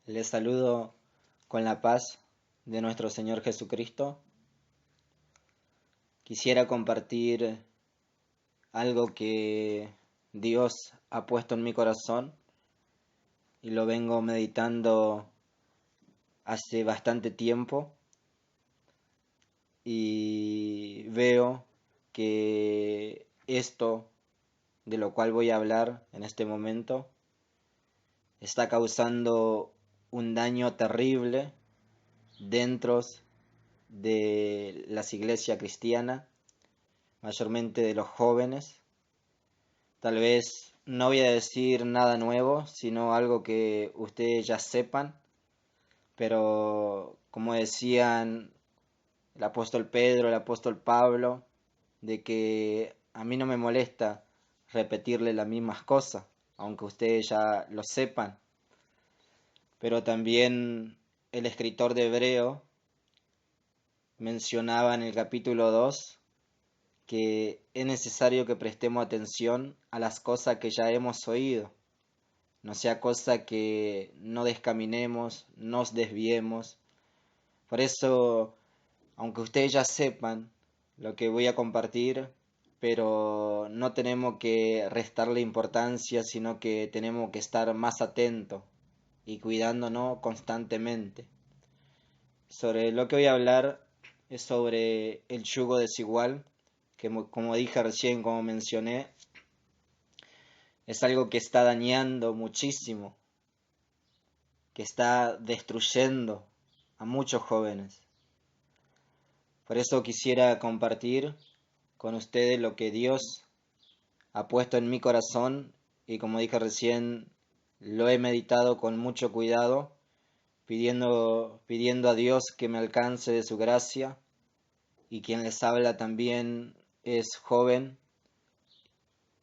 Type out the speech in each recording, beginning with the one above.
Les saludo con la paz de nuestro Señor Jesucristo. Quisiera compartir algo que Dios ha puesto en mi corazón y lo vengo meditando hace bastante tiempo y veo que esto de lo cual voy a hablar en este momento está causando un daño terrible dentro de las iglesias cristianas, mayormente de los jóvenes. Tal vez no voy a decir nada nuevo, sino algo que ustedes ya sepan, pero como decían el apóstol Pedro, el apóstol Pablo, de que a mí no me molesta repetirle las mismas cosas, aunque ustedes ya lo sepan, pero también el escritor de Hebreo mencionaba en el capítulo 2 que es necesario que prestemos atención a las cosas que ya hemos oído, no sea cosa que no descaminemos, nos desviemos. Por eso, aunque ustedes ya sepan lo que voy a compartir, pero no tenemos que restarle importancia, sino que tenemos que estar más atentos y cuidándonos constantemente. Sobre lo que voy a hablar es sobre el yugo desigual, que como dije recién, como mencioné, es algo que está dañando muchísimo, que está destruyendo a muchos jóvenes. Por eso quisiera compartir con ustedes lo que Dios ha puesto en mi corazón y como dije recién, lo he meditado con mucho cuidado, pidiendo a Dios que me alcance de su gracia, y quien les habla también es joven.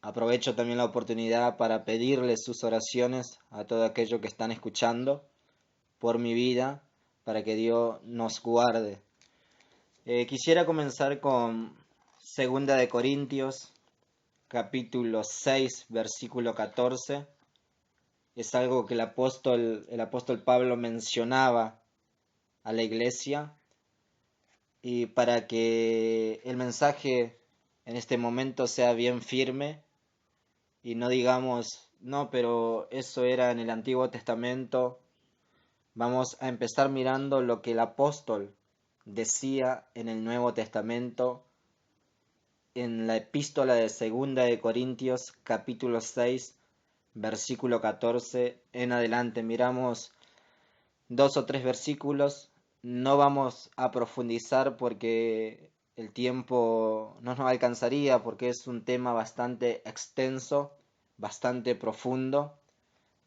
Aprovecho también la oportunidad para pedirles sus oraciones a todos aquellos que están escuchando por mi vida, para que Dios nos guarde. Quisiera comenzar con Segunda de Corintios, capítulo 6, versículo 14. Es algo que el apóstol Pablo mencionaba a la iglesia, y para que el mensaje en este momento sea bien firme y no digamos, no, pero eso era en el Antiguo Testamento. Vamos a empezar mirando lo que el apóstol decía en el Nuevo Testamento, en la epístola de Segunda de Corintios, capítulo 6, versículo 14 en adelante. Miramos dos o tres versículos, no vamos a profundizar porque el tiempo no nos alcanzaría, porque es un tema bastante extenso, bastante profundo,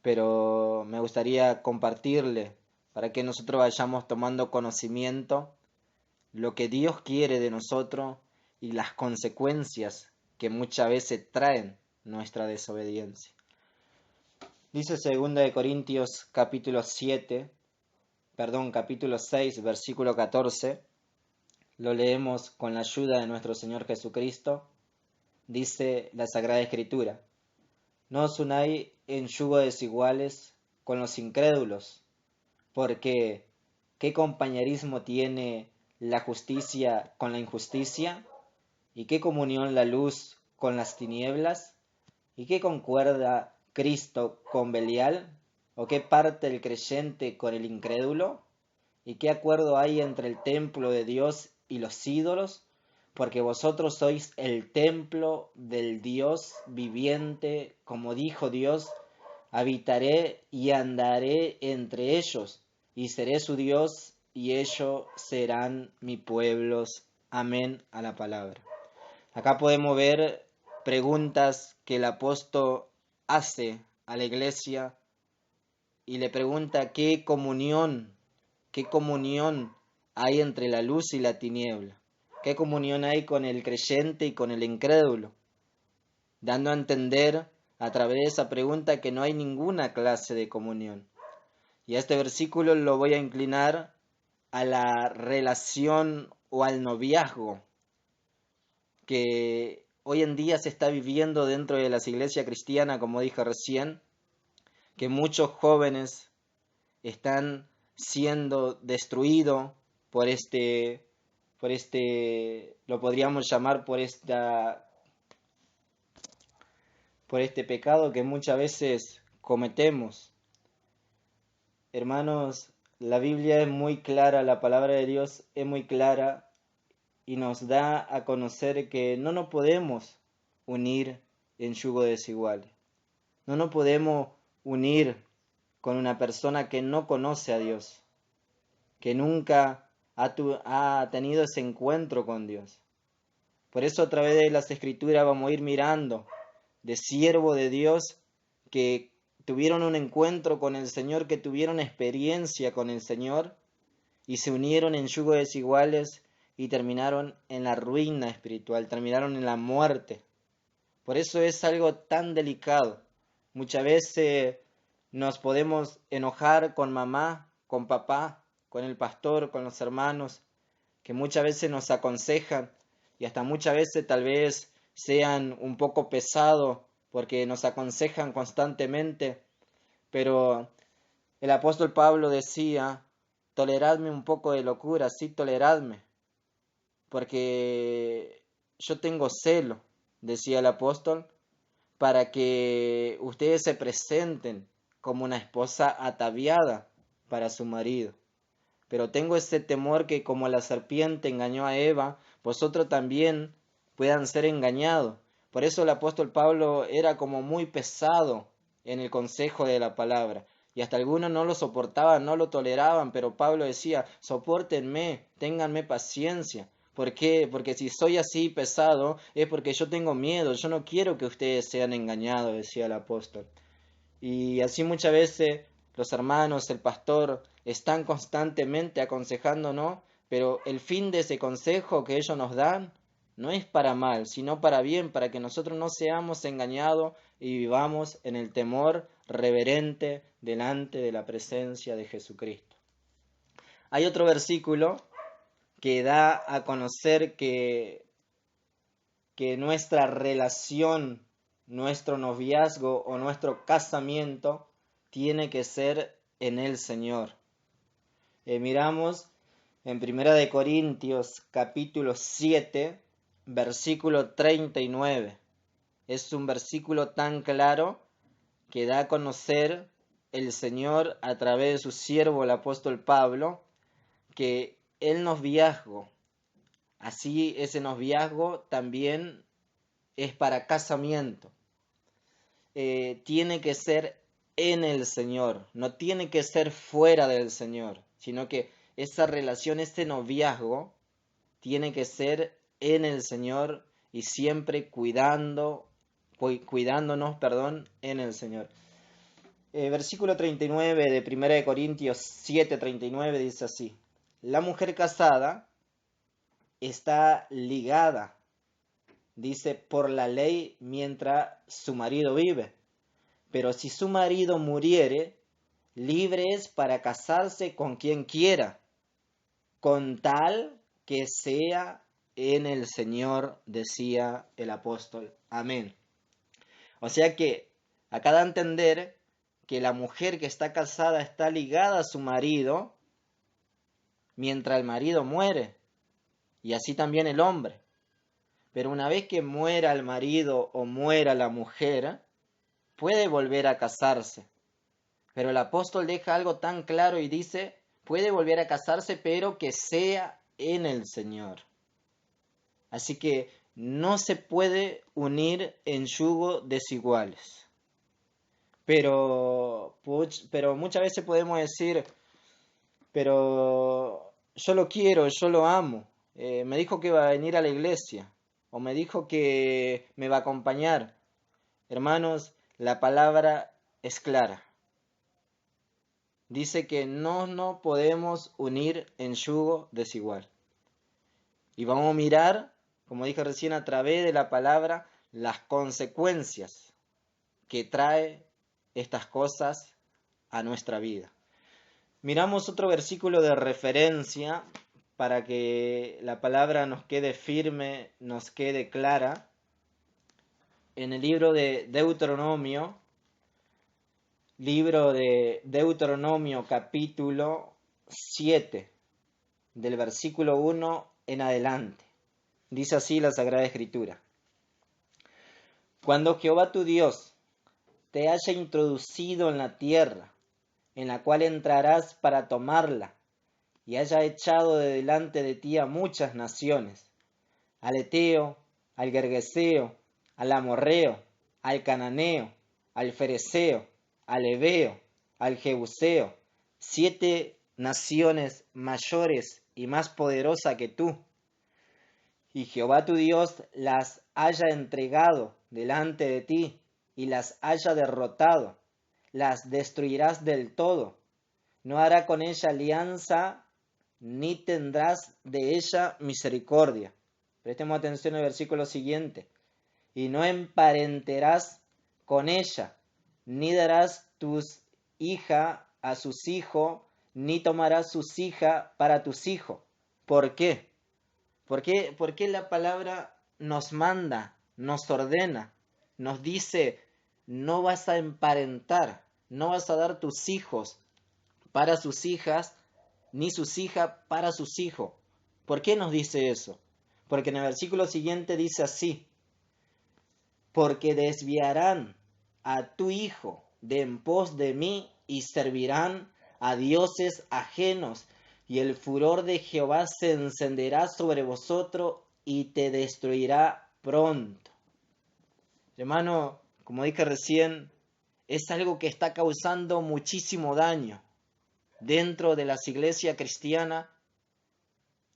pero me gustaría compartirle para que nosotros vayamos tomando conocimiento lo que Dios quiere de nosotros y las consecuencias que muchas veces traen nuestra desobediencia. Dice 2 Corintios capítulo 6, versículo 14. Lo leemos con la ayuda de nuestro Señor Jesucristo. Dice la Sagrada Escritura: no os unáis en yugo desiguales con los incrédulos, porque ¿qué compañerismo tiene la justicia con la injusticia? ¿Y qué comunión la luz con las tinieblas? ¿Y qué concuerda Cristo con Belial? ¿O qué parte el creyente con el incrédulo? ¿Y qué acuerdo hay entre el templo de Dios y los ídolos? Porque vosotros sois el templo del Dios viviente, como dijo Dios: habitaré y andaré entre ellos, y seré su Dios, y ellos serán mi pueblo. Amén a la palabra. Acá podemos ver preguntas que el apóstol hace a la iglesia y le pregunta qué comunión hay entre la luz y la tiniebla, qué comunión hay con el creyente y con el incrédulo, dando a entender a través de esa pregunta que no hay ninguna clase de comunión. Y a este versículo lo voy a inclinar a la relación o al noviazgo que hoy en día se está viviendo dentro de las iglesias cristianas, como dije recién, que muchos jóvenes están siendo destruidos por lo podríamos llamar por este pecado que muchas veces cometemos. Hermanos, la Biblia es muy clara, la palabra de Dios es muy clara y nos da a conocer que no nos podemos unir en yugo desigual. No nos podemos unir con una persona que no conoce a Dios, que nunca ha tenido ese encuentro con Dios. Por eso a través de las Escrituras vamos a ir mirando de siervo de Dios que tuvieron un encuentro con el Señor, que tuvieron experiencia con el Señor y se unieron en yugos desiguales y terminaron en la ruina espiritual, terminaron en la muerte. Por eso es algo tan delicado. Muchas veces nos podemos enojar con mamá, con papá, con el pastor, con los hermanos, que muchas veces nos aconsejan y hasta muchas veces tal vez sean un poco pesados porque nos aconsejan constantemente, pero el apóstol Pablo decía, toleradme un poco de locura, sí, toleradme, porque yo tengo celo, decía el apóstol, para que ustedes se presenten como una esposa ataviada para su marido. Pero tengo ese temor que como la serpiente engañó a Eva, vosotros también puedan ser engañados. Por eso el apóstol Pablo era como muy pesado en el consejo de la palabra. Y hasta algunos no lo soportaban, no lo toleraban, pero Pablo decía, sopórtenme, ténganme paciencia. ¿Por qué? Porque si soy así pesado es porque yo tengo miedo, yo no quiero que ustedes sean engañados, decía el apóstol. Y así muchas veces los hermanos, el pastor, están constantemente aconsejándonos, pero el fin de ese consejo que ellos nos dan no es para mal, sino para bien, para que nosotros no seamos engañados y vivamos en el temor reverente delante de la presencia de Jesucristo. Hay otro versículo que da a conocer que nuestra relación, nuestro noviazgo o nuestro casamiento tiene que ser en el Señor. Miramos en 1 Corintios capítulo 7, versículo 39. Es un versículo tan claro que da a conocer el Señor a través de su siervo el apóstol Pablo, que el noviazgo, así ese noviazgo también es para casamiento. Tiene que ser en el Señor, no tiene que ser fuera del Señor, sino que esa relación, este noviazgo, tiene que ser en el Señor y siempre cuidándonos, en el Señor. Versículo 39 de 1 Corintios 7:39 dice así: la mujer casada está ligada, dice, por la ley mientras su marido vive. Pero si su marido muriere, libre es para casarse con quien quiera, con tal que sea en el Señor, decía el apóstol. Amén. O sea que acá da a entender que la mujer que está casada está ligada a su marido mientras el marido muere, y así también el hombre. Pero una vez que muera el marido o muera la mujer, puede volver a casarse. Pero el apóstol deja algo tan claro y dice, puede volver a casarse, pero que sea en el Señor. Así que no se puede unir en yugo desiguales. Pero muchas veces podemos decir, pero yo lo quiero, yo lo amo. Me dijo que va a venir a la iglesia, o me dijo que me va a acompañar. Hermanos, la palabra es clara. Dice que no podemos unir en yugo desigual. Y vamos a mirar, como dije recién, a través de la palabra, las consecuencias que trae estas cosas a nuestra vida. Miramos otro versículo de referencia para que la palabra nos quede firme, nos quede clara. En el libro de Deuteronomio, Libro de Deuteronomio capítulo 7, del versículo 1 en adelante. Dice así la Sagrada Escritura. Cuando Jehová tu Dios te haya introducido en la tierra, en la cual entrarás para tomarla, y haya echado de delante de ti a muchas naciones, al Eteo, al Gergeseo, al Amorreo, al Cananeo, al Fereceo, al Heveo, al Jebuseo, 7 naciones mayores y más poderosas que tú, y Jehová tu Dios las haya entregado delante de ti, y las haya derrotado, las destruirás del todo. No hará con ella alianza, ni tendrás de ella misericordia. Prestemos atención al versículo siguiente. Y no emparenterás con ella, ni darás tus hija a sus hijos, ni tomarás sus hijas para tus hijos. ¿Por qué? ¿Por qué la palabra nos manda, nos ordena, nos dice, no vas a emparentar, no vas a dar tus hijos para sus hijas, ni sus hijas para sus hijos? ¿Por qué nos dice eso? Porque en el versículo siguiente dice así, porque desviarán a tu hijo de en pos de mí y servirán a dioses ajenos, y el furor de Jehová se encenderá sobre vosotros y te destruirá pronto. Hermano, como dije recién, es algo que está causando muchísimo daño dentro de las iglesias cristianas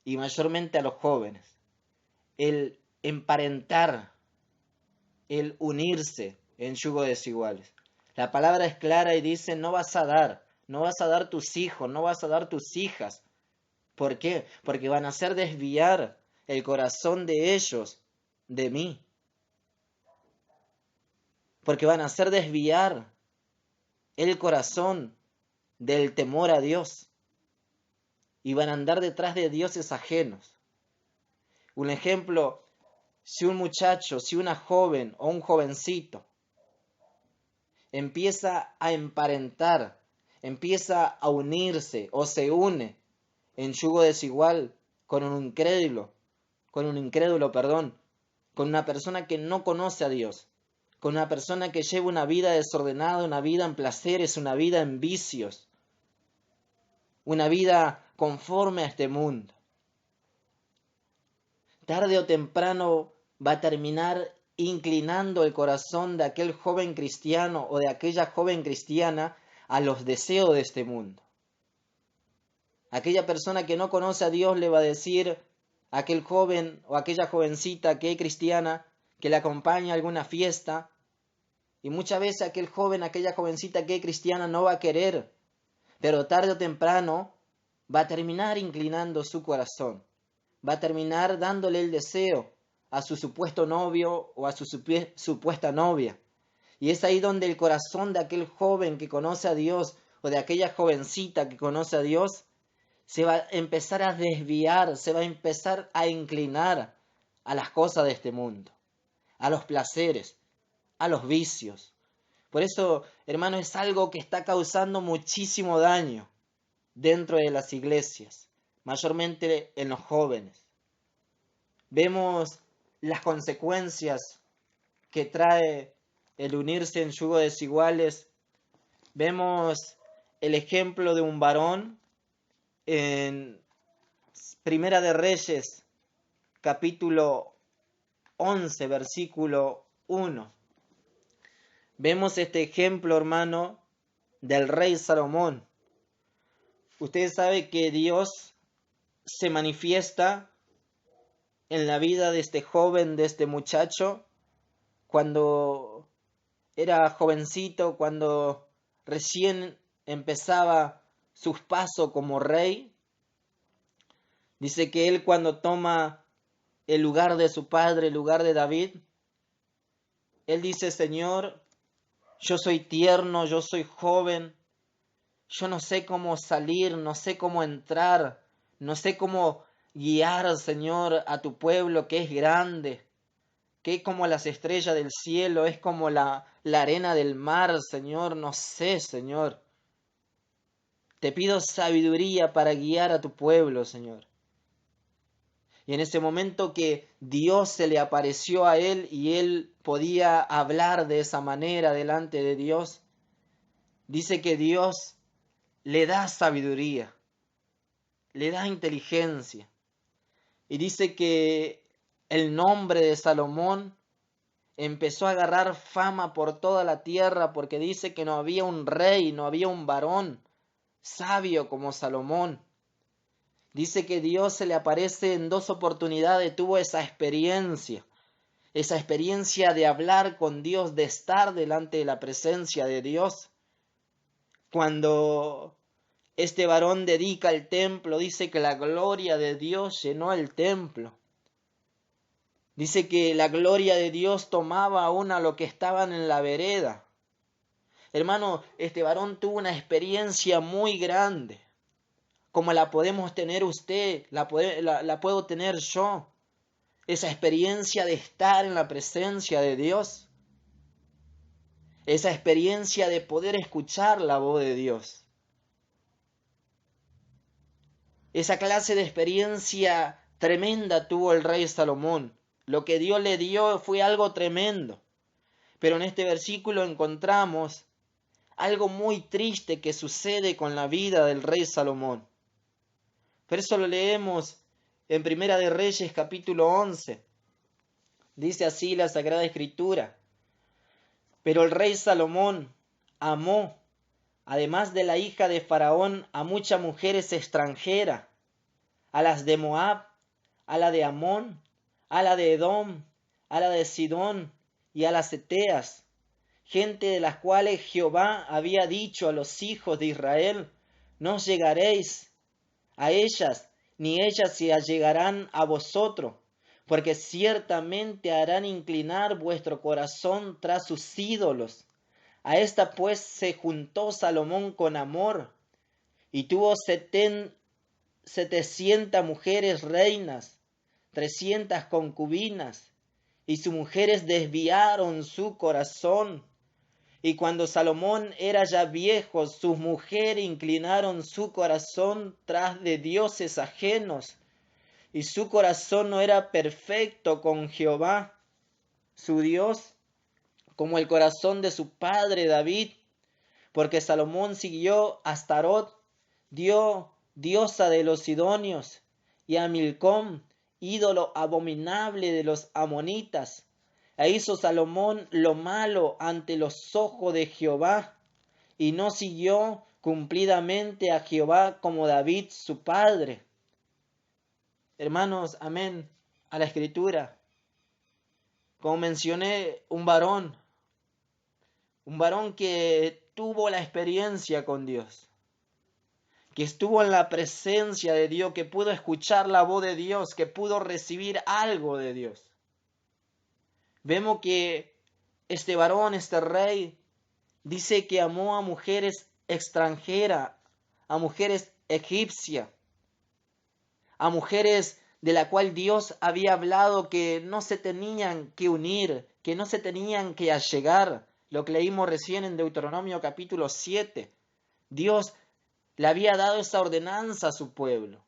y mayormente a los jóvenes. El emparentar, el unirse en yugo desiguales. La palabra es clara y dice, no vas a dar tus hijos, no vas a dar tus hijas. ¿Por qué? Porque van a hacer desviar el corazón de ellos de mí. Porque van a hacer desviar el corazón del temor a Dios. Y van a andar detrás de dioses ajenos. Un ejemplo, si un muchacho, si una joven o un jovencito empieza a emparentar, empieza a unirse o se une en yugo desigual con un incrédulo, con una persona que no conoce a Dios, con una persona que lleva una vida desordenada, una vida en placeres, una vida en vicios, una vida conforme a este mundo. Tarde o temprano va a terminar inclinando el corazón de aquel joven cristiano o de aquella joven cristiana a los deseos de este mundo. Aquella persona que no conoce a Dios le va a decir a aquel joven o aquella jovencita que es cristiana, que le acompaña a alguna fiesta, y muchas veces aquel joven, aquella jovencita que es cristiana no va a querer, pero tarde o temprano va a terminar inclinando su corazón, va a terminar dándole el deseo a su supuesto novio o a su supuesta novia. Y es ahí donde el corazón de aquel joven que conoce a Dios o de aquella jovencita que conoce a Dios se va a empezar a desviar, se va a empezar a inclinar a las cosas de este mundo, a los placeres, a los vicios. Por eso, hermano, es algo que está causando muchísimo daño dentro de las iglesias, mayormente en los jóvenes. Vemos las consecuencias que trae el unirse en yugo desiguales. Vemos el ejemplo de un varón en Primera de Reyes, capítulo 11, versículo 1. Vemos este ejemplo, hermano, del rey Salomón. Usted sabe que Dios se manifiesta en la vida de este joven, de este muchacho, cuando era jovencito, cuando recién empezaba sus pasos como rey. Dice que él cuando toma el lugar de su padre, el lugar de David, él dice, Señor, yo soy tierno, yo soy joven, yo no sé cómo salir, no sé cómo entrar, no sé cómo guiar, Señor, a tu pueblo que es grande. que es como las estrellas del cielo, es como la arena del mar, Señor, no sé, Señor. Te pido sabiduría para guiar a tu pueblo, Señor. Y en ese momento que Dios se le apareció a él y él podía hablar de esa manera delante de Dios, dice que Dios le da sabiduría, le da inteligencia. Y dice que el nombre de Salomón empezó a agarrar fama por toda la tierra porque dice que no había un rey, no había un varón sabio como Salomón. Dice que Dios se le aparece en 2 oportunidades, tuvo esa experiencia de hablar con Dios, de estar delante de la presencia de Dios. Cuando este varón dedica el templo, dice que la gloria de Dios llenó el templo. Dice que la gloria de Dios tomaba aún a los que estaban en la vereda. Hermano, este varón tuvo una experiencia muy grande, como la podemos tener usted, la puedo tener yo. Esa experiencia de estar en la presencia de Dios. Esa experiencia de poder escuchar la voz de Dios. Esa clase de experiencia tremenda tuvo el rey Salomón. Lo que Dios le dio fue algo tremendo. Pero en este versículo encontramos algo muy triste que sucede con la vida del rey Salomón. Por eso lo leemos en Primera de Reyes capítulo 11. Dice así la Sagrada Escritura. Pero el rey Salomón amó, además de la hija de Faraón, a muchas mujeres extranjeras, a las de Moab, a la de Amón, a la de Edom, a la de Sidón y a las Eteas, gente de las cuales Jehová había dicho a los hijos de Israel, no os llegaréis a ellas, ni ellas se allegarán a vosotros, porque ciertamente harán inclinar vuestro corazón tras sus ídolos. A esta pues se juntó Salomón con amor, y tuvo 700 mujeres reinas, 300 concubinas, y sus mujeres desviaron su corazón. Y cuando Salomón era ya viejo, sus mujeres inclinaron su corazón tras de dioses ajenos, y su corazón no era perfecto con Jehová, su Dios, como el corazón de su padre David, porque Salomón siguió a Astarot, diosa de los sidonios, y a Milcom, ídolo abominable de los amonitas. E hizo Salomón lo malo ante los ojos de Jehová, y no siguió cumplidamente a Jehová como David su padre. Hermanos, amén, a la Escritura. Como mencioné, un varón que tuvo la experiencia con Dios, que estuvo en la presencia de Dios, que pudo escuchar la voz de Dios, que pudo recibir algo de Dios. Vemos que este varón, este rey, dice que amó a mujeres extranjeras, a mujeres egipcias, a mujeres de la cual Dios había hablado que no se tenían que unir, que no se tenían que allegar. Lo que leímos recién en Deuteronomio capítulo 7. Dios le había dado esa ordenanza a su pueblo.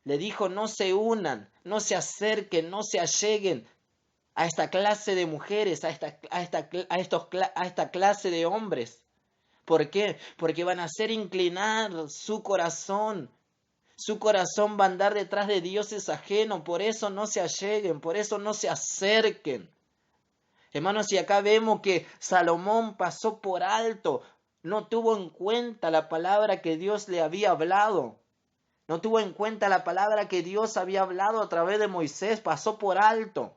Le dijo, no se unan, no se acerquen, no se alleguen a esta clase de mujeres, a esta clase de hombres. ¿Por qué? Porque van a hacer inclinar su corazón. Su corazón va a andar detrás de dioses ajenos. Por eso no se alleguen, por eso no se acerquen. Hermanos, y acá vemos que Salomón pasó por alto. No tuvo en cuenta la palabra que Dios le había hablado. No tuvo en cuenta la palabra que Dios había hablado a través de Moisés. Pasó por alto.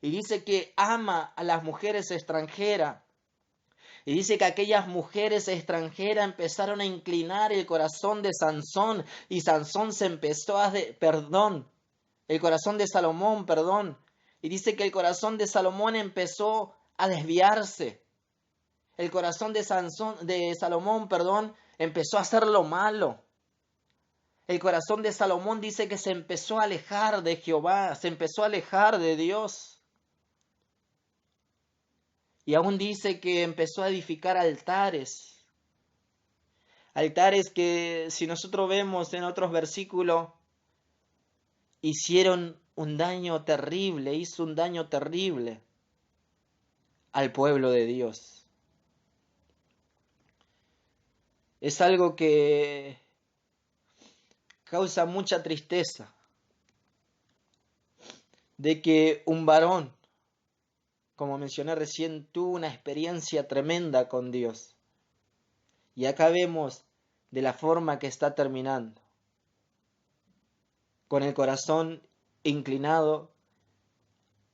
Y dice que ama a las mujeres extranjeras. Y dice que aquellas mujeres extranjeras empezaron a inclinar el corazón de Sansón. Y Sansón se empezó el corazón de Salomón, perdón. Y dice que el corazón de Salomón empezó a desviarse. El corazón de Salomón, empezó a hacer lo malo. El corazón de Salomón dice que se empezó a alejar de Jehová, se empezó a alejar de Dios. Y aún dice que empezó a edificar altares. Altares que, si nosotros vemos en otros versículos, hicieron un daño terrible, hizo un daño terrible al pueblo de Dios. Es algo que causa mucha tristeza, de que un varón, como mencioné recién, tuvo una experiencia tremenda con Dios. Y acá vemos de la forma que está terminando, con el corazón inclinado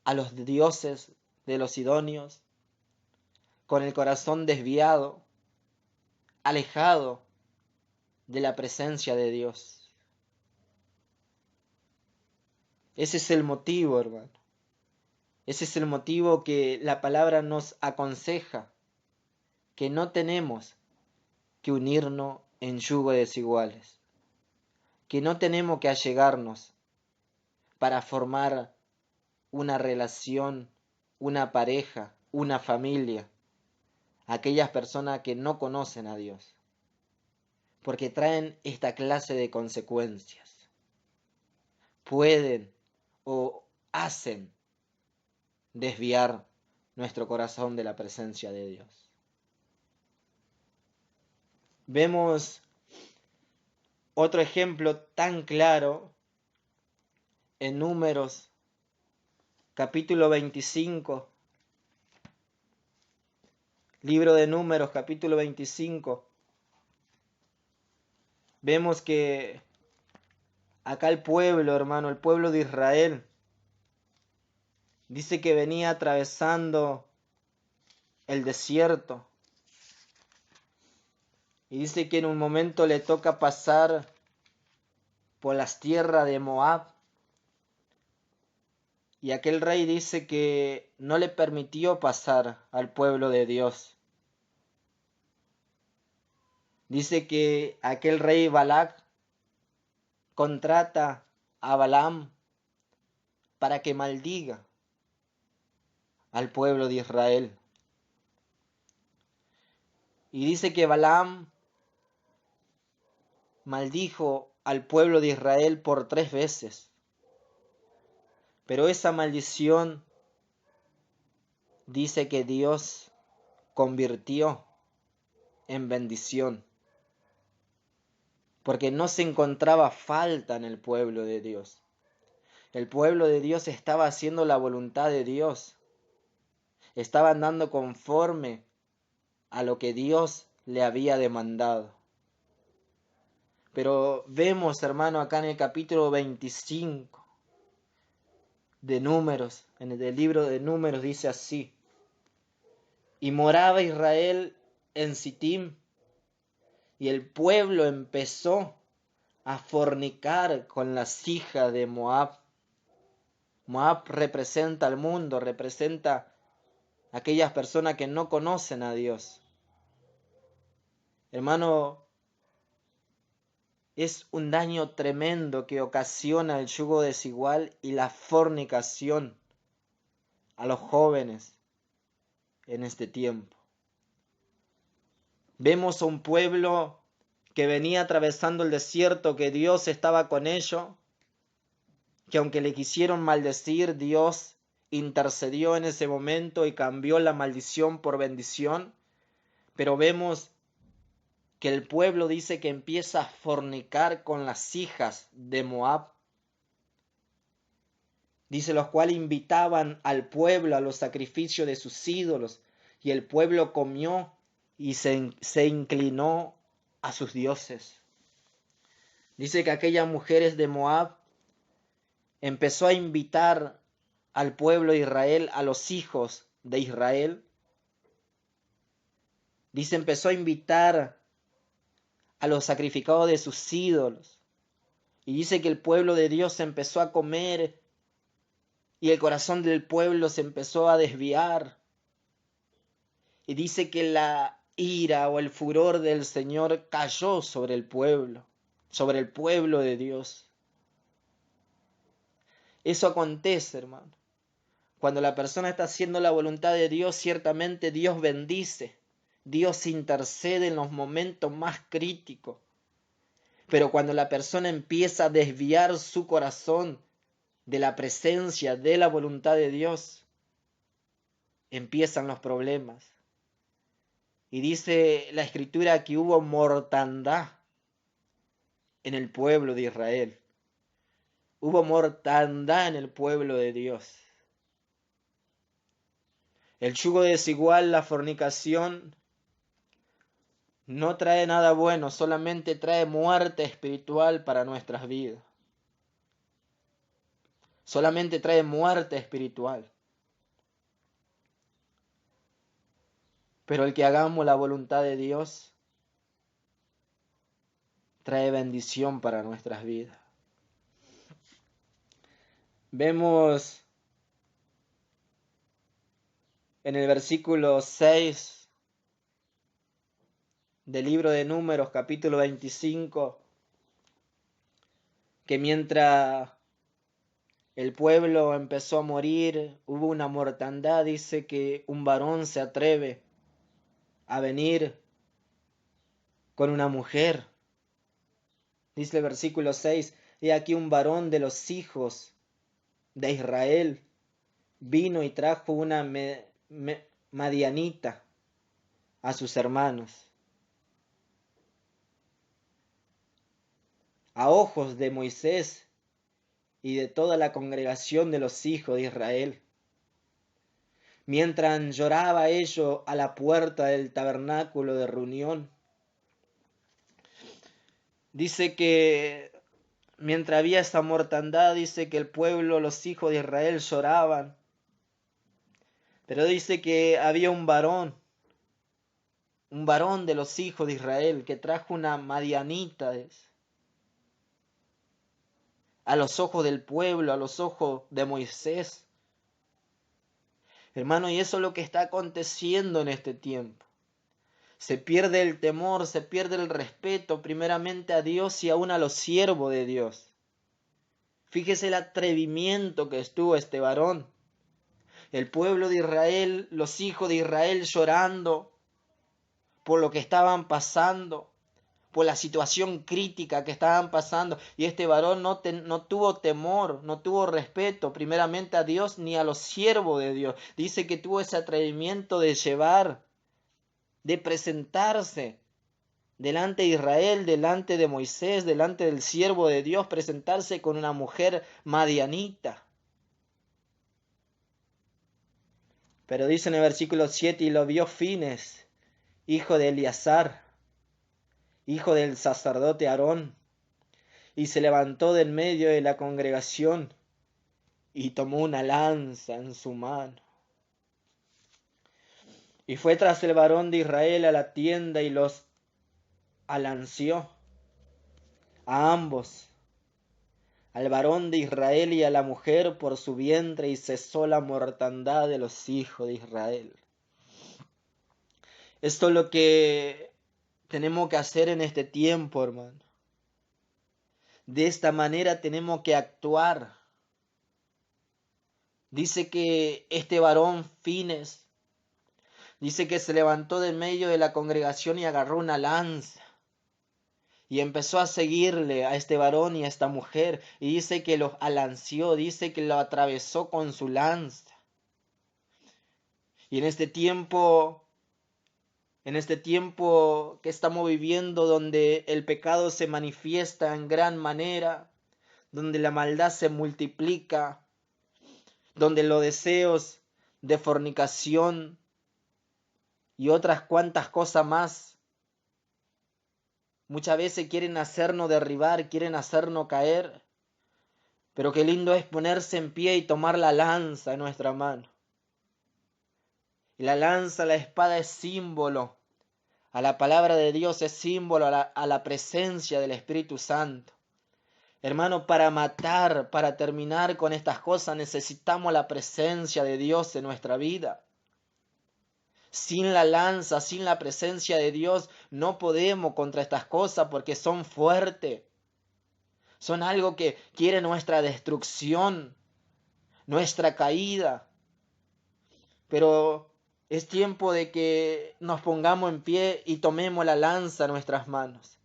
a los dioses de los sidonios, con el corazón desviado, alejado de la presencia de Dios. Ese es el motivo, hermano. Ese es el motivo que la palabra nos aconseja, que no tenemos que unirnos en yugo desiguales, que no tenemos que allegarnos para formar una relación, una pareja, una familia, aquellas personas que no conocen a Dios, porque traen esta clase de consecuencias. Pueden o hacen desviar nuestro corazón de la presencia de Dios. Vemos otro ejemplo tan claro en Números, capítulo 25, libro de Números, capítulo 25. Vemos que acá el pueblo, hermano, el pueblo de Israel, dice que venía atravesando el desierto. Y dice que en un momento le toca pasar por las tierras de Moab. Y aquel rey dice que no le permitió pasar al pueblo de Dios. Dice que aquel rey Balac contrata a Balaam para que maldiga al pueblo de Israel. Y dice que Balaam maldijo al pueblo de Israel por 3 veces. Pero esa maldición dice que Dios convirtió en bendición, porque no se encontraba falta en el pueblo de Dios. El pueblo de Dios estaba haciendo la voluntad de Dios. Estaba andando conforme a lo que Dios le había demandado. Pero vemos, hermano, acá en el capítulo 25 de Números, en el libro de Números, dice así: y moraba Israel en Sittim, y el pueblo empezó a fornicar con las hijas de Moab. Moab representa al mundo, representa a aquellas personas que no conocen a Dios. Hermano, es un daño tremendo que ocasiona el yugo desigual y la fornicación a los jóvenes en este tiempo. Vemos a un pueblo que venía atravesando el desierto, que Dios estaba con ellos, que aunque le quisieron maldecir, Dios intercedió en ese momento y cambió la maldición por bendición. Pero vemos que el pueblo dice que empieza a fornicar con las hijas de Moab. Dice, los cuales invitaban al pueblo a los sacrificios de sus ídolos, y el pueblo comió y se inclinó a sus dioses. Dice que aquellas mujeres de Moab empezó a invitar al pueblo de Israel, a los hijos de Israel. Dice, empezó a invitar a los sacrificados de sus ídolos. Y dice que el pueblo de Dios empezó a comer y el corazón del pueblo se empezó a desviar. Y dice que la ira o el furor del Señor cayó sobre el pueblo de Dios. Eso acontece, hermano, Cuando la persona está haciendo la voluntad de Dios, ciertamente Dios bendice. Dios intercede en los momentos más críticos. Pero cuando la persona empieza a desviar su corazón de la presencia, de la voluntad de Dios, empiezan los problemas. Y dice la Escritura que hubo mortandad en el pueblo de Israel. Hubo mortandad en el pueblo de Dios. El yugo desigual, la fornicación, no trae nada bueno, solamente trae muerte espiritual para nuestras vidas. Solamente trae muerte espiritual. Pero el que hagamos la voluntad de Dios trae bendición para nuestras vidas. Vemos en el versículo 6 del libro de Números, capítulo 25, que mientras el pueblo empezó a morir, hubo una mortandad, dice que un varón se atreve a venir con una mujer. Dice el versículo 6, he aquí un varón de los hijos de Israel vino y trajo una madianita a sus hermanos. A ojos de Moisés y de toda la congregación de los hijos de Israel. Mientras lloraba ello a la puerta del tabernáculo de reunión. Dice que mientras había esta mortandad, dice que el pueblo, los hijos de Israel lloraban. Pero dice que había un varón de los hijos de Israel que trajo una madianita a los ojos del pueblo, a los ojos de Moisés. Hermano, y eso es lo que está aconteciendo en este tiempo. Se pierde el temor, se pierde el respeto primeramente a Dios y aún a los siervos de Dios. Fíjese el atrevimiento que estuvo este varón. El pueblo de Israel, los hijos de Israel llorando por lo que estaban pasando, por la situación crítica que estaban pasando. Y este varón no tuvo temor, no tuvo respeto primeramente a Dios ni a los siervos de Dios. Dice que tuvo ese atrevimiento de llevar, de presentarse delante de Israel, delante de Moisés, delante del siervo de Dios, presentarse con una mujer madianita. Pero dice en el versículo 7, y lo vio Fines, hijo de Eleazar, hijo del sacerdote Aarón, y se levantó del medio de la congregación y tomó una lanza en su mano. Y fue tras el varón de Israel a la tienda y los alanceó a ambos, al varón de Israel y a la mujer por su vientre, y cesó la mortandad de los hijos de Israel. Esto es lo que tenemos que hacer en este tiempo, hermano. De esta manera tenemos que actuar. Dice que este varón Fines, dice que se levantó del medio de la congregación y agarró una lanza. Y empezó a seguirle a este varón y a esta mujer. Y dice que los alanceó, dice que lo atravesó con su lanza. Y en este tiempo que estamos viviendo, donde el pecado se manifiesta en gran manera, donde la maldad se multiplica, donde los deseos de fornicación y otras cuantas cosas más muchas veces quieren hacernos derribar, quieren hacernos caer. Pero qué lindo es ponerse en pie y tomar la lanza en nuestra mano. Y la lanza, la espada es símbolo a la palabra de Dios, es símbolo a la presencia del Espíritu Santo. Hermano, para matar, para terminar con estas cosas, necesitamos la presencia de Dios en nuestra vida. Sin la lanza, sin la presencia de Dios, no podemos contra estas cosas porque son fuertes. Son algo que quiere nuestra destrucción, nuestra caída. pero es tiempo de que nos pongamos en pie y tomemos la lanza en nuestras manos.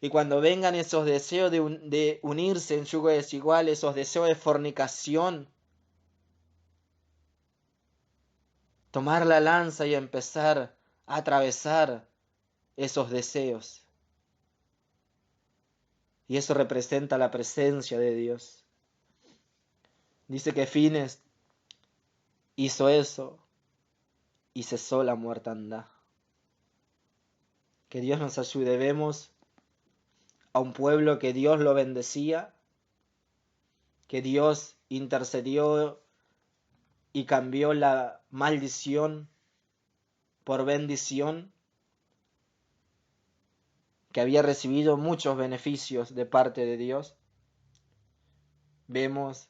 Y cuando vengan esos deseos de unirse en yugo desigual, esos deseos de fornicación, tomar la lanza y empezar a atravesar esos deseos. Y eso representa la presencia de Dios. Dice que Fines hizo eso y cesó la mortandad. Que Dios nos ayude. Vemos a un pueblo que Dios lo bendecía, que Dios intercedió y cambió la maldición por bendición, que había recibido muchos beneficios de parte de Dios. Vemos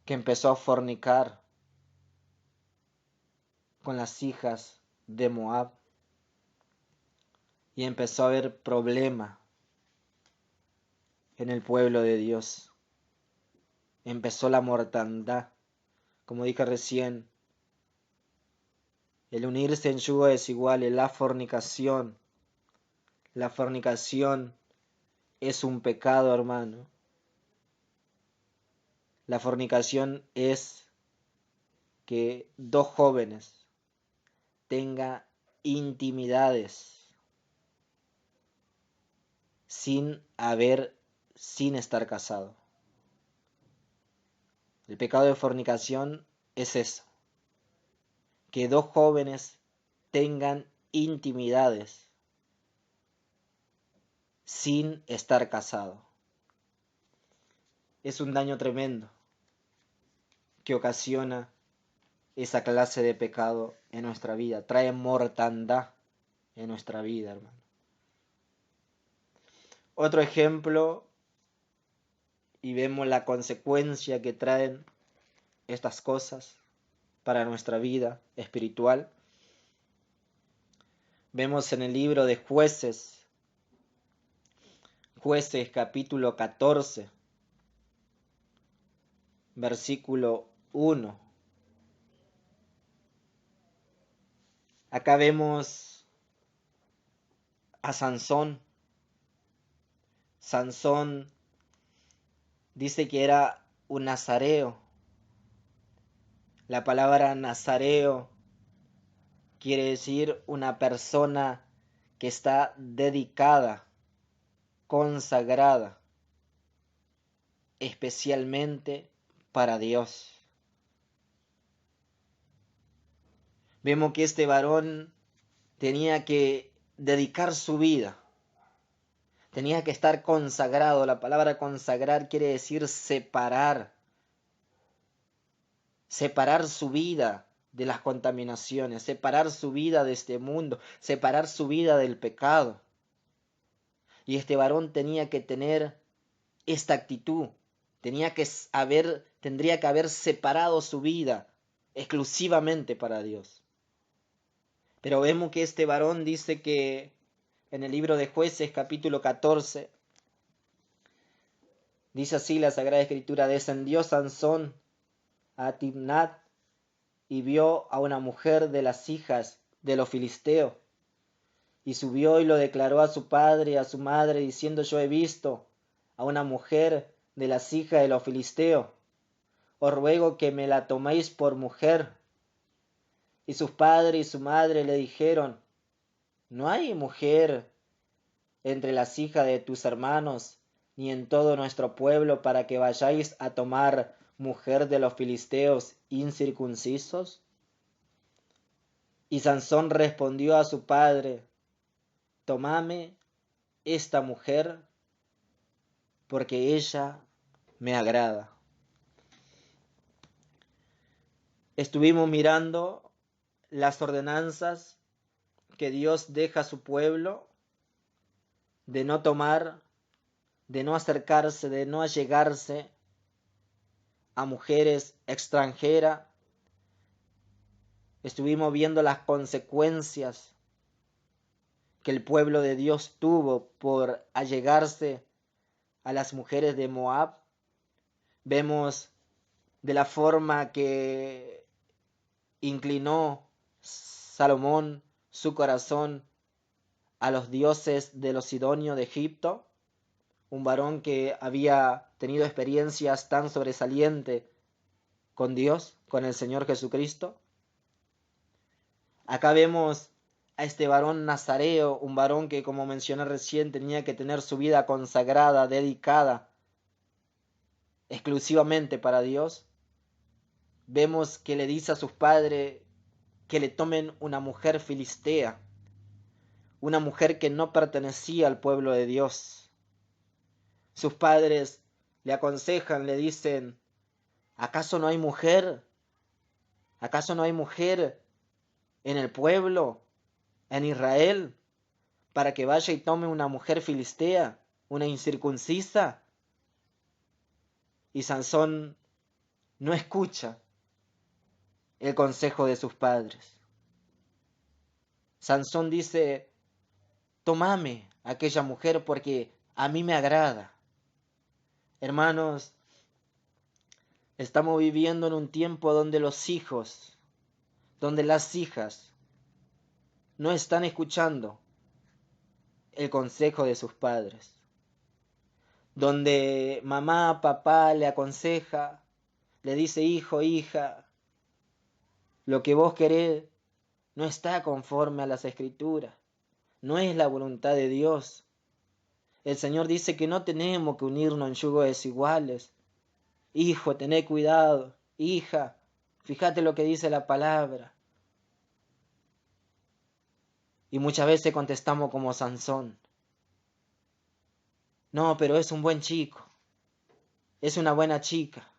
que empezó a fornicar con las hijas de Moab y empezó a haber problema en el pueblo de Dios. Empezó la mortandad, como dije recién, el unirse en yugo desigual, la fornicación. La fornicación es un pecado, hermano. La fornicación es que dos jóvenes tengan intimidades sin estar casado. El pecado de fornicación es eso, que dos jóvenes tengan intimidades sin estar casado. Es un daño tremendo que ocasiona esa clase de pecado en nuestra vida. Trae mortandad en nuestra vida, hermano. Otro ejemplo, y vemos la consecuencia que traen estas cosas para nuestra vida espiritual. Vemos en el libro de Jueces capítulo 14, versículo 1. Acá vemos a Sansón. Sansón dice que era un nazareo. La palabra nazareo quiere decir una persona que está dedicada, consagrada, especialmente para Dios. Vemos que este varón tenía que dedicar su vida, tenía que estar consagrado. La palabra consagrar quiere decir separar su vida de las contaminaciones, separar su vida de este mundo, separar su vida del pecado. Y este varón tenía que tener esta actitud, tendría que haber separado su vida exclusivamente para Dios. Pero vemos que este varón dice que en el libro de Jueces capítulo 14, dice así la Sagrada Escritura: descendió Sansón a Timnat y vio a una mujer de las hijas de los filisteos, y subió y lo declaró a su padre y a su madre, diciendo: yo he visto a una mujer de las hijas de los filisteos, os ruego que me la toméis por mujer. Y sus padres y su madre le dijeron: no hay mujer entre las hijas de tus hermanos, ni en todo nuestro pueblo, para que vayáis a tomar mujer de los filisteos incircuncisos. Y Sansón respondió a su padre: tomame esta mujer, porque ella me agrada. Estuvimos mirando las ordenanzas que Dios deja a su pueblo de no tomar, de no acercarse, de no allegarse a mujeres extranjeras. Estuvimos viendo las consecuencias que el pueblo de Dios tuvo por allegarse a las mujeres de Moab. Vemos de la forma que inclinó Salomón su corazón a los dioses de los sidonios de Egipto, un varón que había tenido experiencias tan sobresalientes con Dios, con el Señor Jesucristo. Acá vemos a este varón nazareo, un varón que, como mencioné recién, tenía que tener su vida consagrada, dedicada exclusivamente para Dios. Vemos que le dice a sus padres que le tomen una mujer filistea, una mujer que no pertenecía al pueblo de Dios. Sus padres le aconsejan, le dicen, ¿acaso no hay mujer? ¿Acaso no hay mujer en el pueblo, en Israel, para que vaya y tome una mujer filistea, una incircuncisa? Y Sansón no escucha el consejo de sus padres. Sansón dice, tomame aquella mujer porque a mí me agrada. Hermanos, estamos viviendo en un tiempo donde los hijos, donde las hijas no están escuchando el consejo de sus padres, donde mamá, papá le aconseja, le dice, hijo, hija, lo que vos querés no está conforme a las escrituras, no es la voluntad de Dios. El Señor dice que no tenemos que unirnos en yugos desiguales. Hijo, tené cuidado. Hija, fíjate lo que dice la palabra. Y muchas veces contestamos como Sansón. No, pero es un buen chico. Es una buena chica.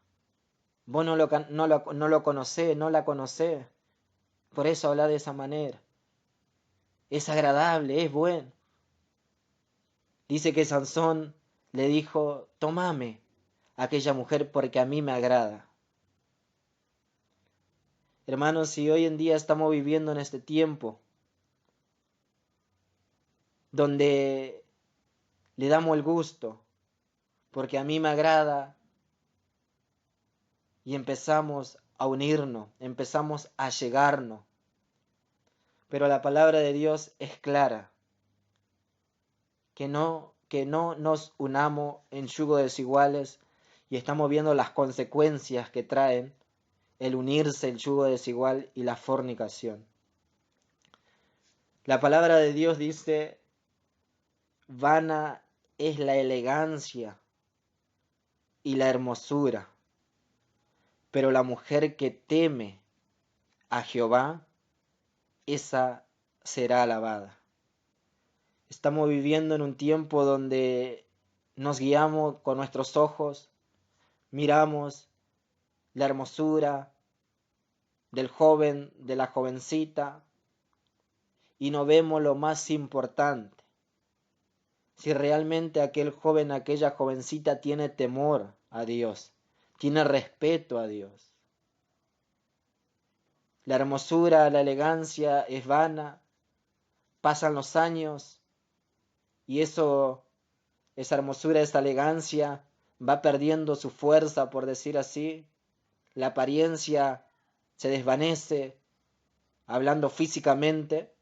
Vos no lo conocés, no la conocés. Por eso habla de esa manera. Es agradable, es bueno. Dice que Sansón le dijo, tomame aquella mujer porque a mí me agrada. Hermanos, si hoy en día estamos viviendo en este tiempo donde le damos el gusto porque a mí me agrada y empezamos a unirnos, empezamos a llegarnos, pero la palabra de Dios es clara, que no nos unamos en yugos desiguales y estamos viendo las consecuencias que traen el unirse, el yugo desigual y la fornicación. La palabra de Dios dice, vana es la elegancia y la hermosura, pero la mujer que teme a Jehová, esa será alabada. Estamos viviendo en un tiempo donde nos guiamos con nuestros ojos, miramos la hermosura del joven, de la jovencita, y no vemos lo más importante. Si realmente aquel joven, aquella jovencita tiene temor a Dios, tiene respeto a Dios. La hermosura, la elegancia es vana, pasan los años y esa hermosura, esa elegancia va perdiendo su fuerza, por decir así. La apariencia se desvanece, hablando físicamente,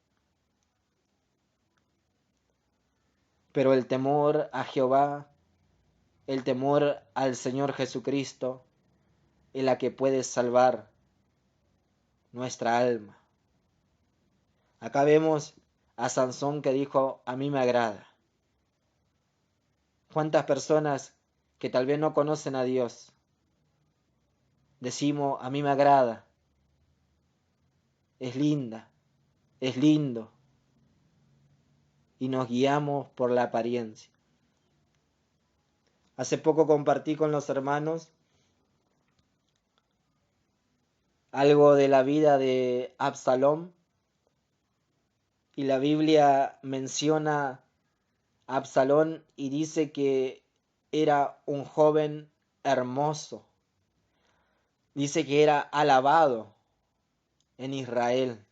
pero el temor a Jehová, el temor al Señor Jesucristo, es la que puede salvar nuestra alma. Acá vemos a Sansón que dijo, a mí me agrada. ¿Cuántas personas que tal vez no conocen a Dios decimos, a mí me agrada, es linda, es lindo, y nos guiamos por la apariencia? Hace poco compartí con los hermanos algo de la vida de Absalón, y la Biblia menciona a Absalón y dice que era un joven hermoso. Dice que era alabado en Israel.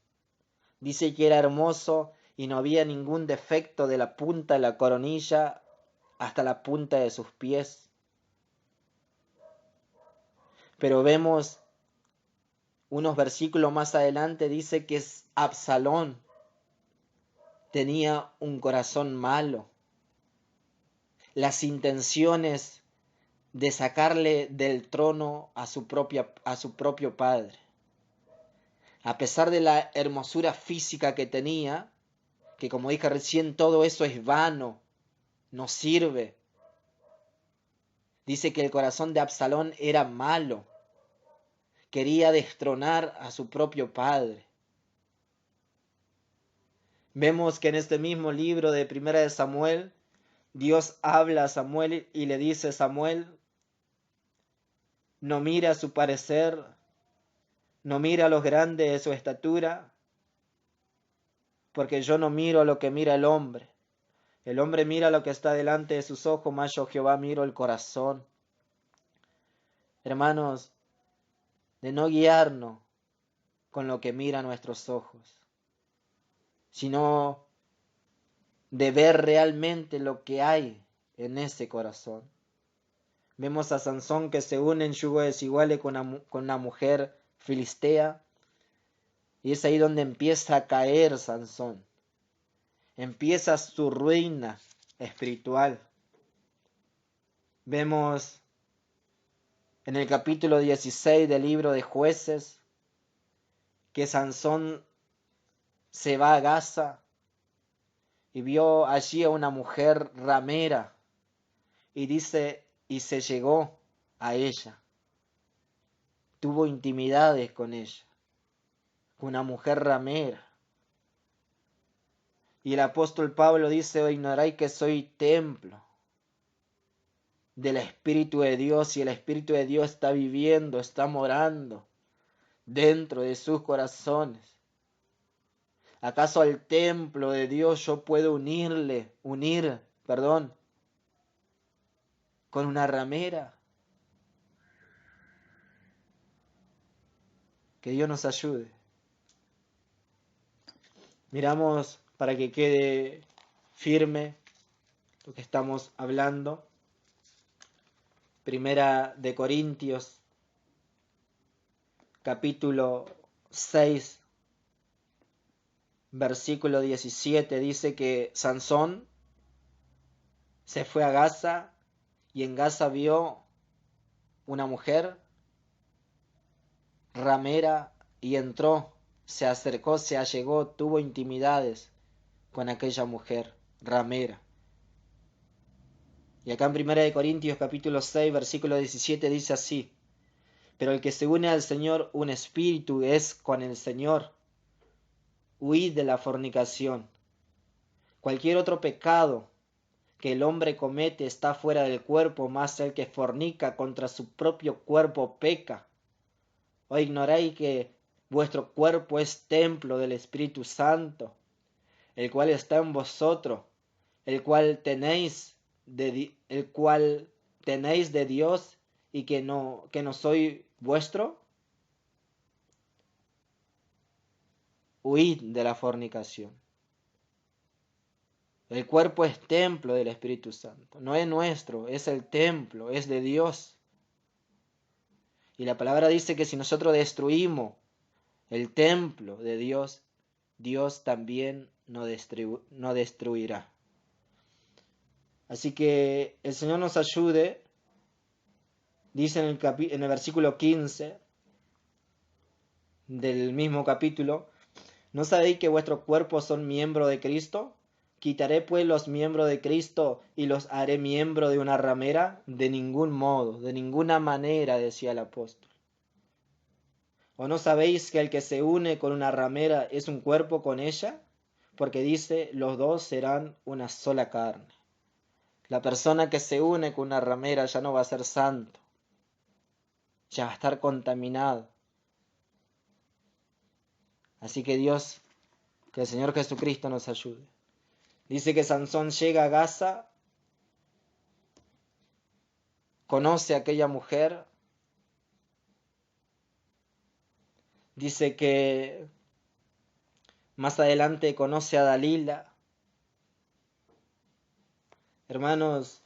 Dice que era hermoso y no había ningún defecto de la punta de la coronilla hasta la punta de sus pies. Pero vemos Unos versículos más adelante dice que Absalón tenía un corazón malo. Las intenciones de sacarle del trono a su propio padre. A pesar de la hermosura física que tenía, que como dije recién, todo eso es vano, no sirve. Dice que el corazón de Absalón era malo. Quería destronar a su propio padre. Vemos que en este mismo libro de Primera de Samuel, Dios habla a Samuel y le dice: Samuel, no mira su parecer, no mira los grandes de su estatura, porque yo no miro lo que mira el hombre. El hombre mira lo que está delante de sus ojos, mas yo Jehová miro el corazón. Hermanos, de no guiarnos con lo que mira nuestros ojos, sino de ver realmente lo que hay en ese corazón. Vemos a Sansón que se une en yugo desigual con una mujer filistea, y es ahí donde empieza a caer Sansón. Empieza su ruina espiritual. Vemos en el capítulo 16 del libro de Jueces que Sansón se va a Gaza y vio allí a una mujer ramera, y dice, y se llegó a ella. Tuvo intimidades con ella, una mujer ramera. Y el apóstol Pablo dice: "O ignoráis que soy templo del Espíritu de Dios", y el Espíritu de Dios está viviendo, está morando dentro de sus corazones. ¿Acaso al templo de Dios yo puedo unir, con una ramera? Que Dios nos ayude. Miramos para que quede firme lo que estamos hablando. Primera de Corintios, capítulo 6, versículo 17, dice que Sansón se fue a Gaza y en Gaza vio una mujer ramera y entró, se acercó, se allegó, tuvo intimidades con aquella mujer ramera. Y acá en Primera de Corintios capítulo 6 versículo 17 dice así: pero el que se une al Señor, un espíritu es con el Señor. Huid de la fornicación. Cualquier otro pecado que el hombre comete está fuera del cuerpo, mas el que fornica contra su propio cuerpo peca. ¿O ignoráis que vuestro cuerpo es templo del Espíritu Santo, el cual está en vosotros, el cual tenéis de Dios, y que no soy vuestro? Huid de la fornicación. El cuerpo es templo del Espíritu Santo, no es nuestro, es el templo, es de Dios. Y la palabra dice que si nosotros destruimos el templo de Dios, Dios también nos destruirá. Así que el Señor nos ayude. Dice en el versículo 15 del mismo capítulo: ¿no sabéis que vuestros cuerpos son miembros de Cristo? ¿Quitaré pues los miembros de Cristo y los haré miembros de una ramera? De ningún modo, de ninguna manera, decía el apóstol. ¿O no sabéis que el que se une con una ramera es un cuerpo con ella? Porque dice, los dos serán una sola carne. La persona que se une con una ramera ya no va a ser santo, ya va a estar contaminado. Así que que el Señor Jesucristo nos ayude. Dice que Sansón llega a Gaza, conoce a aquella mujer, dice que más adelante conoce a Dalila. Hermanos,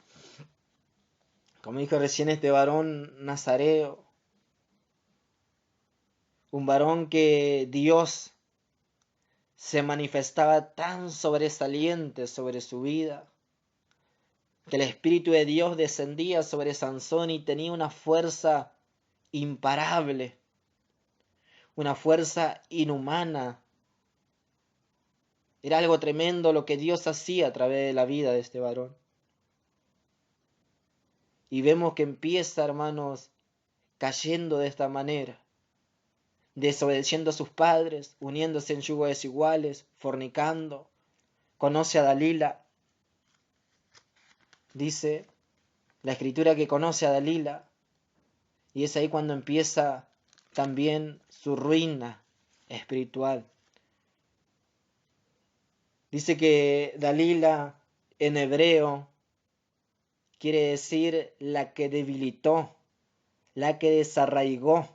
como dijo recién este varón nazareo, Un varón que Dios se manifestaba tan sobresaliente sobre su vida, que el Espíritu de Dios descendía sobre Sansón y tenía una fuerza imparable, una fuerza inhumana. Era algo tremendo lo que Dios hacía a través de la vida de este varón. Y vemos que empieza, hermanos, cayendo de esta manera, desobedeciendo a sus padres, uniéndose en yugo desiguales, fornicando. Conoce a Dalila. Dice la escritura que conoce a Dalila. Y es ahí cuando empieza también su ruina espiritual. Dice que Dalila en hebreo quiere decir la que debilitó, la que desarraigó,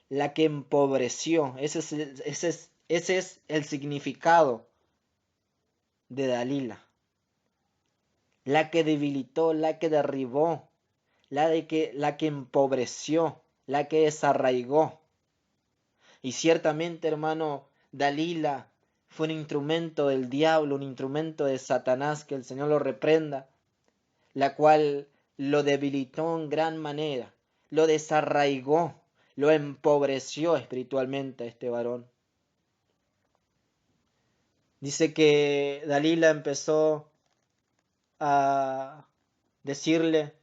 la que empobreció. Ese es el significado de Dalila. La que debilitó, la que derribó, la que empobreció, la que desarraigó. Y ciertamente, hermano, Dalila fue un instrumento del diablo, un instrumento de Satanás, que el Señor lo reprenda, la cual lo debilitó en gran manera, lo desarraigó, lo empobreció espiritualmente a este varón. Dice que Dalila empezó a decirle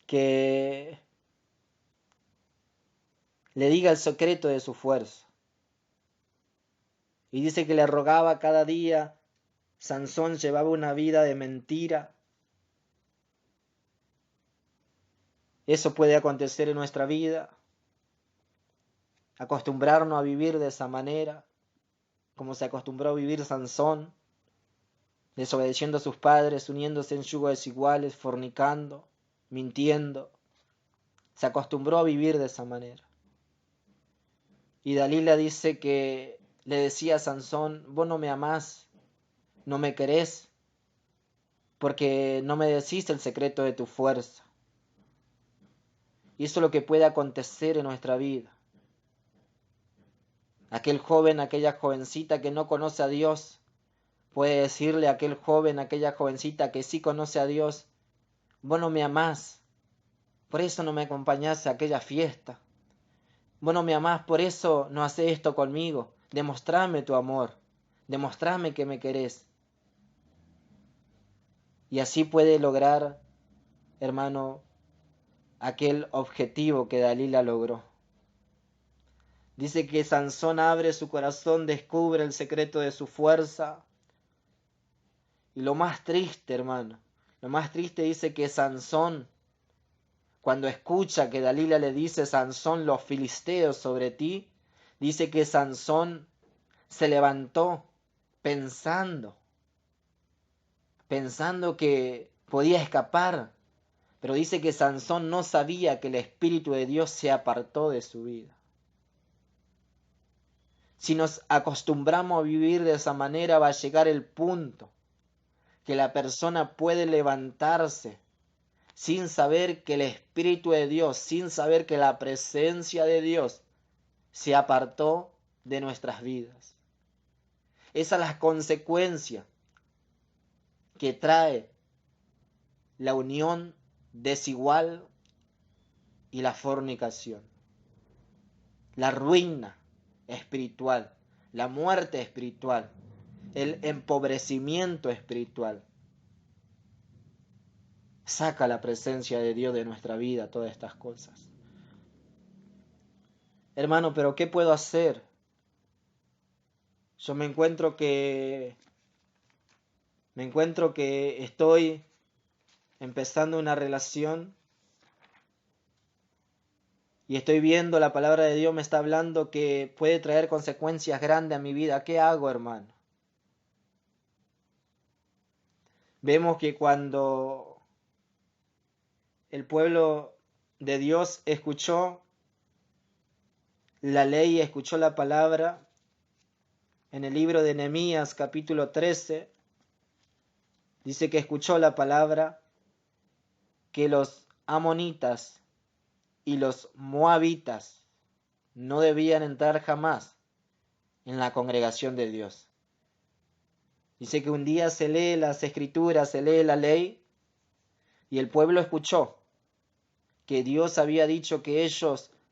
que le diga el secreto de su fuerza. Y dice que le rogaba cada día. Sansón llevaba una vida de mentira. Eso puede acontecer en nuestra vida. Acostumbrarnos a vivir de esa manera, como se acostumbró a vivir Sansón, desobedeciendo a sus padres, uniéndose en yugo desiguales, fornicando, mintiendo. Se acostumbró a vivir de esa manera. Y Dalila dice que le decía a Sansón: vos no me amás, no me querés, porque no me decís el secreto de tu fuerza. Y eso es lo que puede acontecer en nuestra vida. Aquel joven, aquella jovencita que no conoce a Dios, puede decirle a aquel joven, aquella jovencita que sí conoce a Dios: vos no me amás, por eso no me acompañás a aquella fiesta. Vos no me amás, por eso no haces esto conmigo. Demostrame tu amor, demostrame que me querés. Y así puede lograr, hermano, aquel objetivo que Dalila logró. Dice que Sansón abre su corazón, descubre el secreto de su fuerza. Y lo más triste, hermano, lo más triste, dice que Sansón, cuando escucha que Dalila le dice: Sansón, los filisteos sobre ti, dice que Sansón se levantó pensando que podía escapar. Pero dice que Sansón no sabía que el Espíritu de Dios se apartó de su vida. Si nos acostumbramos a vivir de esa manera, va a llegar el punto que la persona puede levantarse sin saber que el Espíritu de Dios, sin saber que la presencia de Dios se apartó de nuestras vidas. Esa es la consecuencia que trae la unión desigual y la fornicación. La ruina espiritual, la muerte espiritual, el empobrecimiento espiritual. Saca la presencia de Dios de nuestra vida todas estas cosas. Hermano, pero ¿qué puedo hacer? Yo me encuentro que estoy empezando una relación y estoy viendo, la palabra de Dios me está hablando que puede traer consecuencias grandes a mi vida. ¿Qué hago, hermano? Vemos que cuando el pueblo de Dios escuchó la ley, escuchó la palabra, en el libro de Nehemías capítulo 13, dice que escuchó la palabra, que los amonitas y los moabitas no debían entrar jamás en la congregación de Dios. Dice que un día se lee las escrituras, se lee la ley, y el pueblo escuchó que Dios había dicho que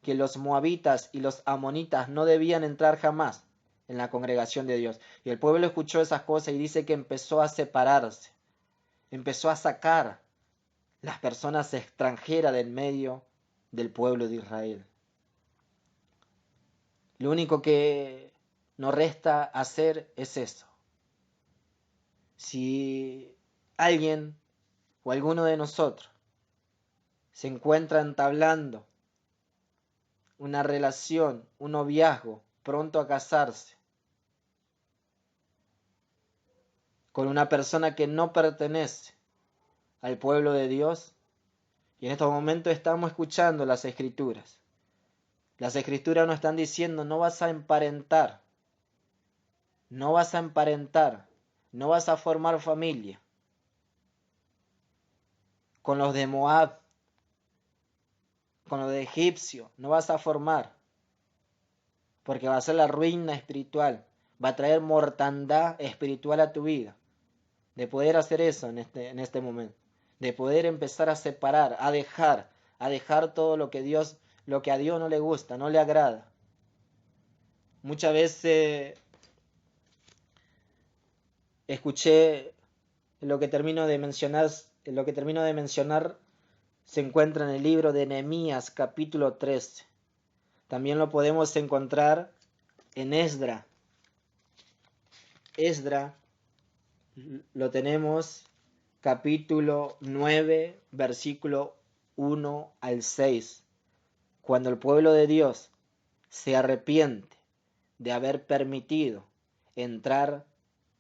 que los moabitas y los amonitas no debían entrar jamás en la congregación de Dios. Y el pueblo escuchó esas cosas y dice que empezó a separarse, empezó a sacar las personas extranjeras del medio del pueblo de Israel. Lo único que nos resta hacer es eso. Si alguien o alguno de nosotros se encuentra entablando una relación, un noviazgo, pronto a casarse, con una persona que no pertenece al pueblo de Dios, y en estos momentos estamos escuchando las escrituras. Las escrituras nos están diciendo, no vas a emparentar, no vas a emparentar, no vas a formar familia con los de Moab, con los de Egipcio, no vas a formar, porque va a ser la ruina espiritual, va a traer mortandad espiritual a tu vida, de poder hacer eso en este momento, de poder empezar a separar, a dejar todo lo que a Dios no le gusta, no le agrada. Muchas veces escuché lo que termino de mencionar, se encuentra en el libro de Nehemías capítulo 13. También lo podemos encontrar en Esdra. Esdra lo tenemos capítulo 9, versículo 1 al 6. Cuando el pueblo de Dios se arrepiente de haber permitido entrar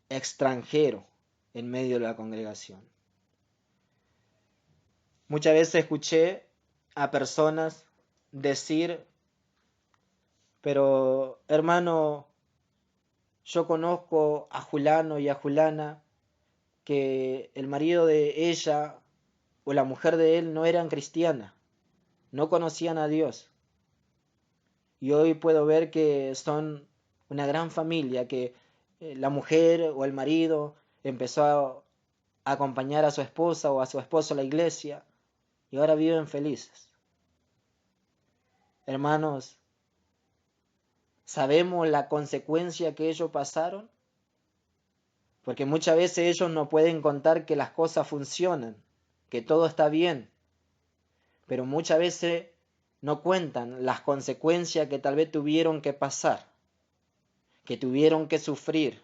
extranjero en medio de la congregación. Muchas veces escuché a personas decir, pero hermano, yo conozco a Julano y a Julana, que el marido de ella o la mujer de él no eran cristianas, no conocían a Dios. Y hoy puedo ver que son una gran familia, que la mujer o el marido empezó a acompañar a su esposa o a su esposo a la iglesia y ahora viven felices. Hermanos, ¿sabemos la consecuencia que ellos pasaron? Porque muchas veces ellos no pueden contar que las cosas funcionan, que todo está bien, pero muchas veces no cuentan las consecuencias que tal vez tuvieron que pasar, que tuvieron que sufrir,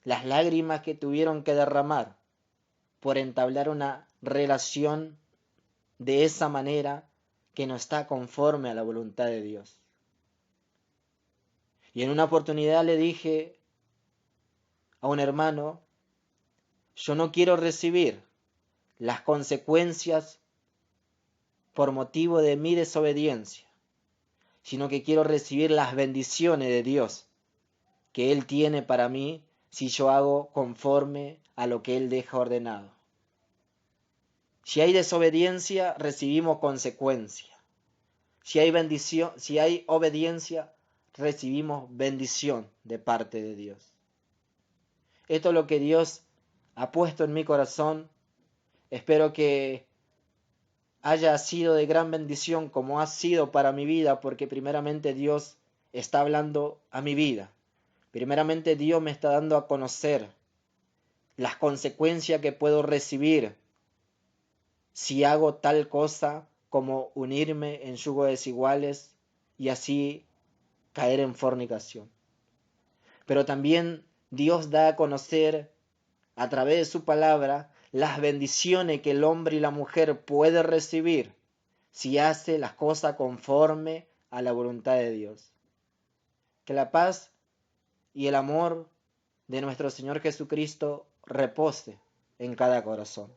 las lágrimas que tuvieron que derramar por entablar una relación de esa manera que no está conforme a la voluntad de Dios. Y en una oportunidad le dije a un hermano, yo no quiero recibir las consecuencias por motivo de mi desobediencia, sino que quiero recibir las bendiciones de Dios que Él tiene para mí si yo hago conforme a lo que Él deja ordenado. Si hay desobediencia, recibimos consecuencia. Si hay obediencia, recibimos bendición de parte de Dios. Esto es lo que Dios ha puesto en mi corazón. Espero que haya sido de gran bendición como ha sido para mi vida, porque primeramente Dios está hablando a mi vida. Primeramente Dios me está dando a conocer las consecuencias que puedo recibir si hago tal cosa como unirme en yugo desiguales y así caer en fornicación. Pero también Dios da a conocer a través de su palabra las bendiciones que el hombre y la mujer puede recibir si hace las cosas conforme a la voluntad de Dios. Que la paz y el amor de nuestro Señor Jesucristo repose en cada corazón.